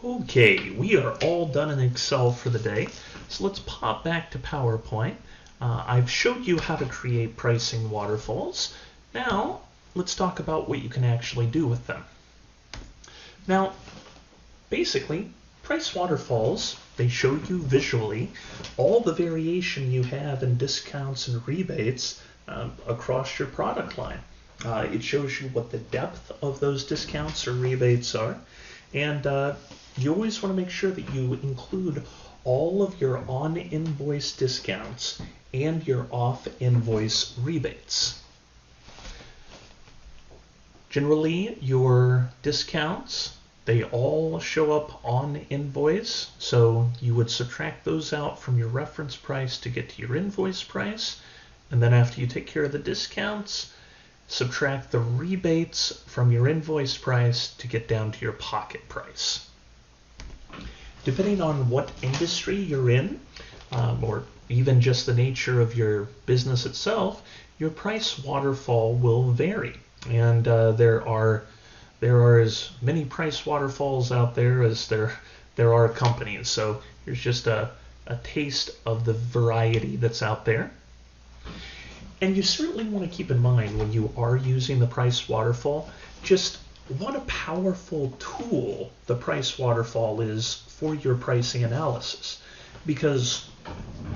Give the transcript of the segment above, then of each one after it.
Okay, we are all done in Excel for the day, so let's pop back to PowerPoint. I've showed you how to create pricing waterfalls. Now, let's talk about what you can actually do with them. Now, basically, price waterfalls, they show you visually all the variation you have in discounts and rebates across your product line. It shows you what the depth of those discounts or rebates are, and you always want to make sure that you include all of your on-invoice discounts and your off-invoice rebates. Generally, your discounts, they all show up on invoice, so you would subtract those out from your reference price to get to your invoice price, and then after you take care of the discounts, subtract the rebates from your invoice price to get down to your pocket price. Depending on what industry you're in, or even just the nature of your business itself, your price waterfall will vary. And there are as many price waterfalls out there as there are companies. So here's just a taste of the variety that's out there. And you certainly want to keep in mind when you are using the price waterfall, just what a powerful tool the price waterfall is for your pricing analysis, because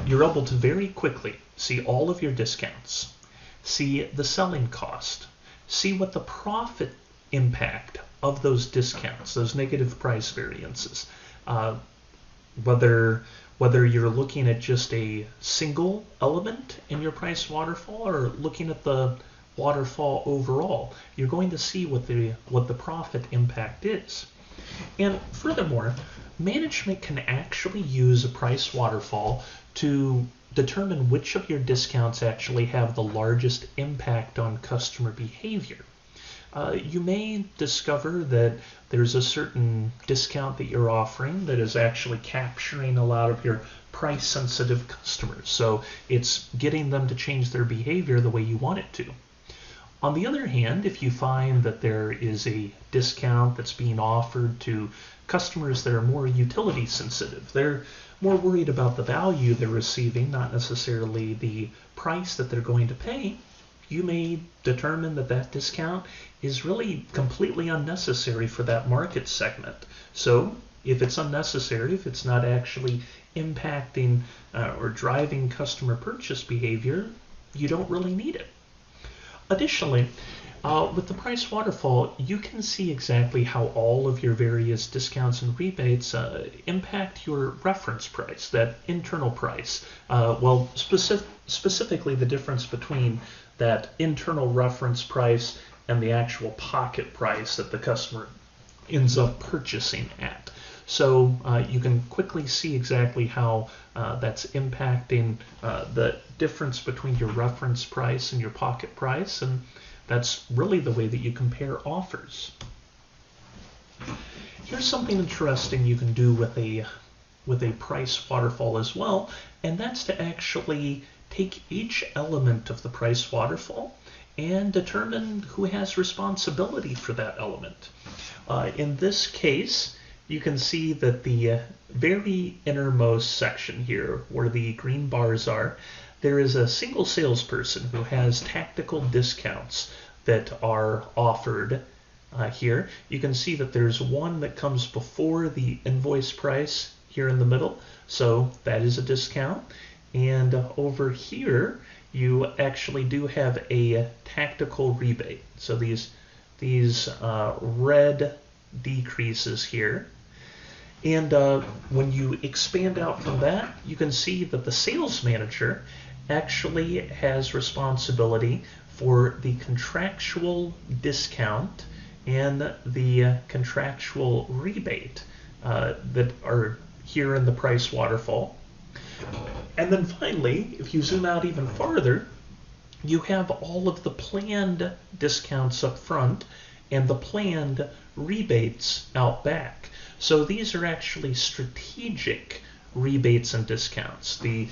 you're able to very quickly see all of your discounts, see the selling cost, see what the profit impact of those discounts, those negative price variances, whether you're looking at just a single element in your price waterfall or looking at the waterfall overall, you're going to see what the profit impact is. And furthermore, management can actually use a price waterfall to determine which of your discounts actually have the largest impact on customer behavior. You may discover that there's a certain discount that you're offering that is actually capturing a lot of your price-sensitive customers. So it's getting them to change their behavior the way you want it to. On the other hand, if you find that there is a discount that's being offered to customers that are more utility sensitive, they're more worried about the value they're receiving, not necessarily the price that they're going to pay, you may determine that that discount is really completely unnecessary for that market segment. So if it's unnecessary, if it's not actually impacting or driving customer purchase behavior, you don't really need it. Additionally, with the price waterfall, you can see exactly how all of your various discounts and rebates impact your reference price, that internal price. Specifically the difference between that internal reference price and the actual pocket price that the customer ends up purchasing at. So you can quickly see exactly how that's impacting the difference between your reference price and your pocket price, and that's really the way that you compare offers. Here's something interesting you can do with a price waterfall as well, and that's to actually take each element of the price waterfall and determine who has responsibility for that element. In this case, you can see that the very innermost section here, where the green bars are, there is a single salesperson who has tactical discounts that are offered here. You can see that there's one that comes before the invoice price here in the middle, so that is a discount. And over here, you actually do have a tactical rebate. So these red decreases here. And when you expand out from that, you can see that the sales manager actually has responsibility for the contractual discount and the contractual rebate that are here in the price waterfall. And then finally, if you zoom out even farther, you have all of the planned discounts up front and the planned rebates out back. So these are actually strategic rebates and discounts. The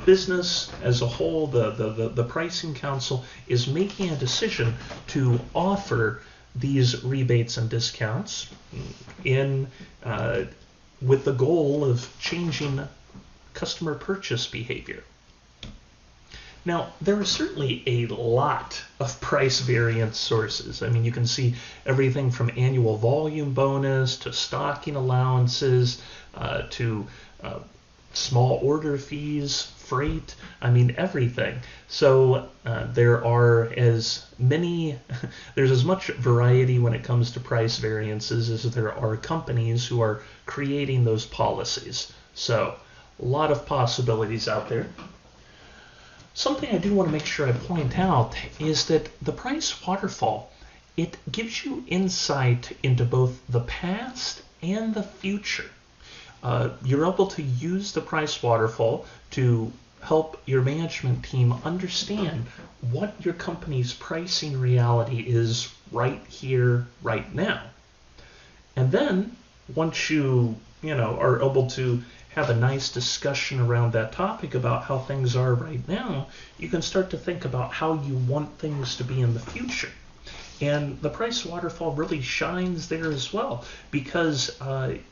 business as a whole, the pricing council is making a decision to offer these rebates and discounts in with the goal of changing customer purchase behavior. Now, there are certainly a lot of price variance sources. I mean, you can see everything from annual volume bonus to stocking allowances to small order fees, freight, I mean, everything. So there are there's as much variety when it comes to price variances as there are companies who are creating those policies. So a lot of possibilities out there. Something I do want to make sure I point out is that the price waterfall, it gives you insight into both the past and the future. You're able to use the price waterfall to help your management team understand what your company's pricing reality is right here, right now. And then once you are able to have a nice discussion around that topic about how things are right now, you can start to think about how you want things to be in the future. And the price waterfall really shines there as well, because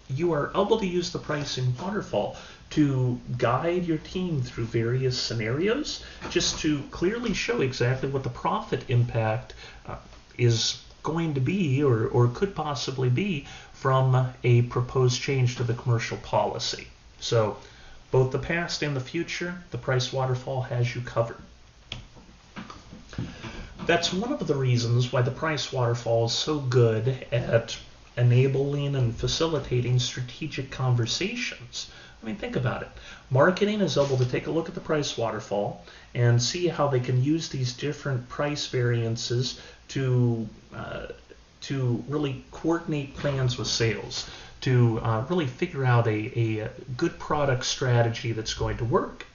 you are able to use the pricing waterfall to guide your team through various scenarios, just to clearly show exactly what the profit impact is going to be or could possibly be from a proposed change to the commercial policy. So both the past and the future, the price waterfall has you covered. That's one of the reasons why the price waterfall is so good at enabling and facilitating strategic conversations. I mean, think about it. Marketing is able to take a look at the price waterfall and see how they can use these different price variances to really coordinate plans with sales, to really figure out a good product strategy that's going to work.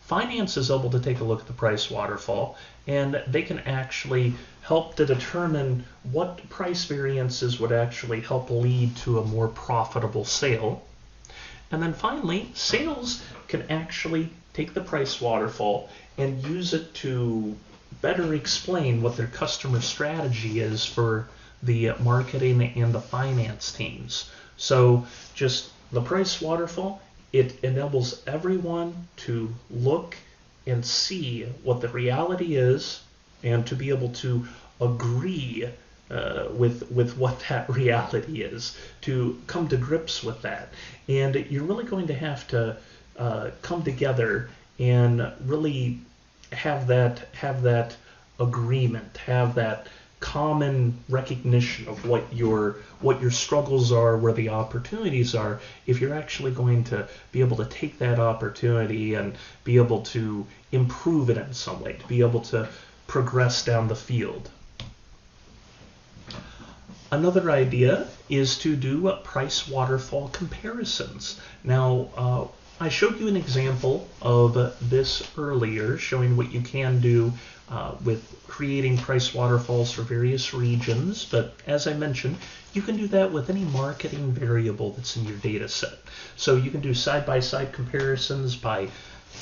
Finance is able to take a look at the price waterfall, and they can actually help to determine what price variances would actually help lead to a more profitable sale. And then finally, sales can actually take the price waterfall and use it to better explain what their customer strategy is for the marketing and the finance teams. So just the price waterfall, it enables everyone to look and see what the reality is and to be able to agree with what that reality is, to come to grips with that. And you're really going to have to come together and really have that agreement, have that common recognition of what your struggles are, where the opportunities are, if you're actually going to be able to take that opportunity and be able to improve it in some way, to be able to progress down the field. Another idea is to do price waterfall comparisons. Now, I showed you an example of this earlier, showing what you can do with creating price waterfalls for various regions, but as I mentioned, you can do that with any marketing variable that's in your data set. So you can do side-by-side comparisons by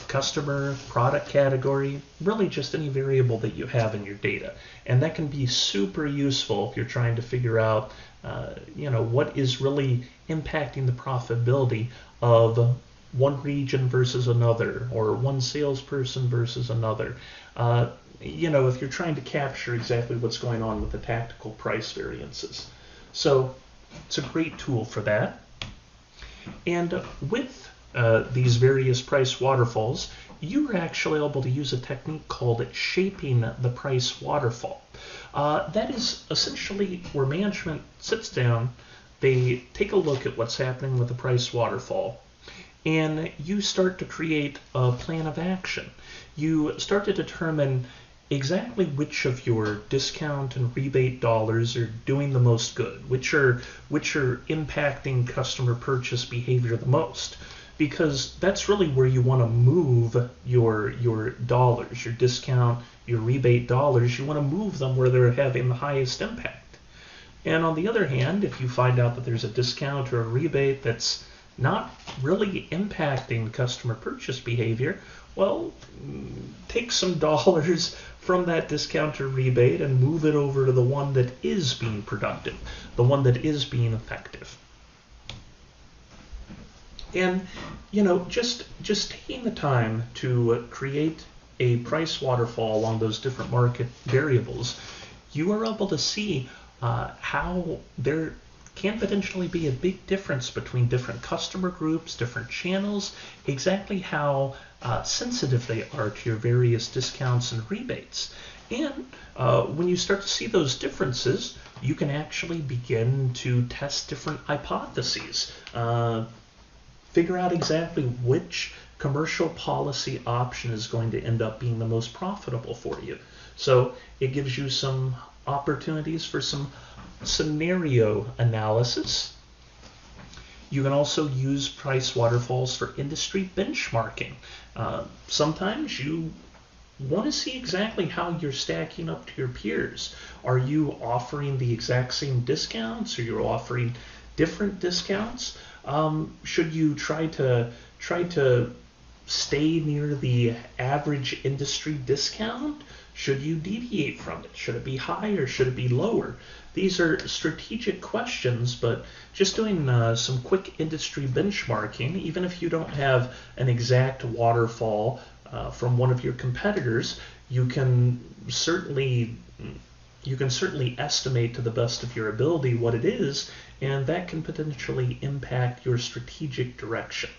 customer, product category, really just any variable that you have in your data. And that can be super useful if you're trying to figure out what is really impacting the profitability of one region versus another, or one salesperson versus another. If you're trying to capture exactly what's going on with the tactical price variances. So it's a great tool for that. And with these various price waterfalls, you're actually able to use a technique called shaping the price waterfall. That is essentially where management sits down, they take a look at what's happening with the price waterfall, and you start to create a plan of action. You start to determine exactly which of your discount and rebate dollars are doing the most good, which are impacting customer purchase behavior the most, because that's really where you want to move your dollars, your discount, your rebate dollars. You want to move them where they're having the highest impact. And on the other hand, if you find out that there's a discount or a rebate that's not really impacting customer purchase behavior, well, take some dollars from that discount or rebate and move it over to the one that is being productive, the one that is being effective. And just taking the time to create a price waterfall along those different market variables, you are able to see how there can potentially be a big difference between different customer groups, different channels, exactly how sensitive they are to your various discounts and rebates. And when you start to see those differences, you can actually begin to test different hypotheses, figure out exactly which commercial policy option is going to end up being the most profitable for you. So it gives you some opportunities for some scenario analysis. You can also use price waterfalls for industry benchmarking. Sometimes you want to see exactly how you're stacking up to your peers. Are you offering the exact same discounts? Are you offering different discounts? Should you try to stay near the average industry discount? Should you deviate from it? Should it be higher? Should it be lower? These are strategic questions, but just doing some quick industry benchmarking, even if you don't have an exact waterfall from one of your competitors, you can certainly estimate to the best of your ability what it is, and that can potentially impact your strategic direction.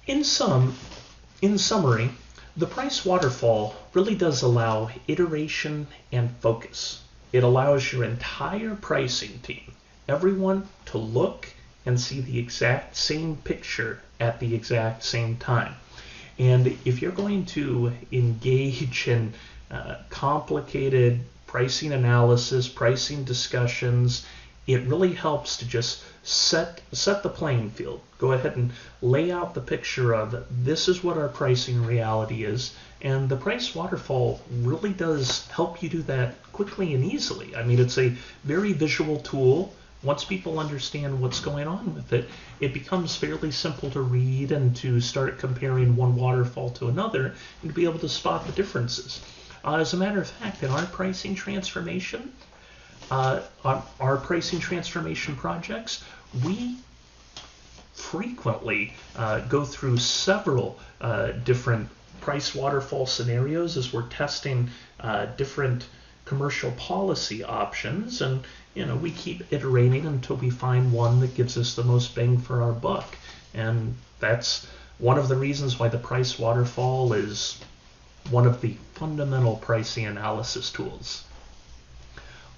In summary, the price waterfall really does allow iteration and focus. It allows your entire pricing team, everyone, to look and see the exact same picture at the exact same time. And if you're going to engage in complicated pricing analysis, pricing discussions, it really helps to just set the playing field. Go ahead and lay out the picture of this is what our pricing reality is, and the price waterfall really does help you do that quickly and easily. I mean, it's a very visual tool. Once people understand what's going on with it, it becomes fairly simple to read and to start comparing one waterfall to another and to be able to spot the differences. As a matter of fact, in our pricing transformation, our pricing transformation projects, we frequently go through several different price waterfall scenarios as we're testing different commercial policy options, and we keep iterating until we find one that gives us the most bang for our buck. And that's one of the reasons why the price waterfall is one of the fundamental pricing analysis tools.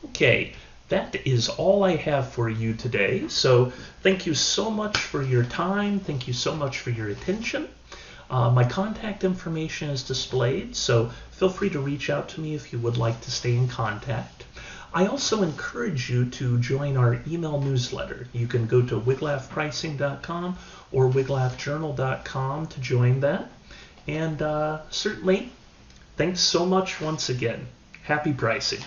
Okay, that is all I have for you today. So thank you so much for your time. Thank you so much for your attention. My contact information is displayed, so feel free to reach out to me if you would like to stay in contact. I also encourage you to join our email newsletter. You can go to wiglafpricing.com or wiglafjournal.com to join that. And certainly, thanks so much once again. Happy pricing.